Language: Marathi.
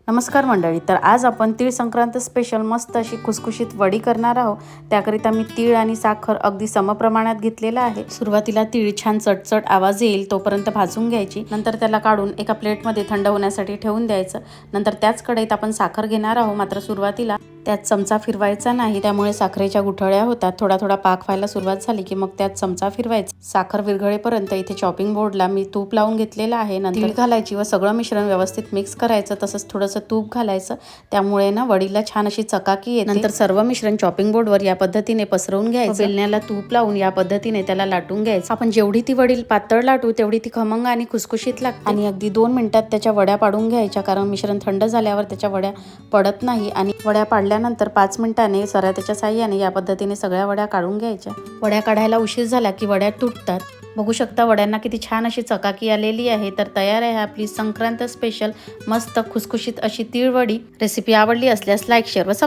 नमस्कार मंडळी, तर आज आपण तीळ संक्रांत स्पेशल मस्त अशी खुसखुशीत वडी करणार आहोत। त्याकरिता मी तीळ आणि साखर अगदी समप्रमाणात घेतलेला आहे। सुरुवातीला तीळ छान चटचट आवाज येईल तोपर्यंत भाजून घ्यायची, नंतर त्याला काढून एका प्लेटमध्ये थंड होण्यासाठी ठेवून द्यायचं। नंतर त्याच कढईत आपण साखर घेणार आहोत, मात्र सुरुवातीला त्यात चमचा फिरवायचा नाही, त्यामुळे साखरेच्या गुठळ्या होतात। थोडा थोडा पाक व्हायला सुरुवात झाली की मग त्यात चमचा फिरवायचा। साखर विरघळेपर्यंत इथे चॉपिंग बोर्डला मी तूप लावून घेतलेला आहे। नंतर तीळ घालायची व सगळं मिश्रण व्यवस्थित मिक्स करायचं, तसंच थोडंसं तूप घालायचं, त्यामुळे ना वडीला छान अशी चकाकी येते। नंतर सर्व मिश्रण चॉपिंग बोर्डवर या पद्धतीने पसरवून घ्यायचं। बेलण्याला तूप लावून या पद्धतीने त्याला लाटून घ्यायचं। आपण जेवढी ती वडी पातळ लाटू तेवढी ती खमंग आणि खुसखुशीत लागते। आणि अगदी 2 मिनिटात त्याच्या वड्या पाडून घ्यायच्या, कारण मिश्रण थंड झाल्यावर त्याच्या वड्या पडत नाही। आणि वड्या पाडल्यानंतर 5 मिनिटांनी सरात्याच्या साहाय्याने या पद्धतीने सगळ्या वड्या काढून घ्यायच्या। वड्या काढायला उशीर झाला की वड्या तुटतात। बघू शकता वड्यांना किती छान अशी चकाकी आलेली आहे। तर तयार आहे आपली संक्रांत स्पेशल मस्त खुसखुशीत अशी तीळ वडी। रेसिपी आवडली असल्यास लाईक, शेअर व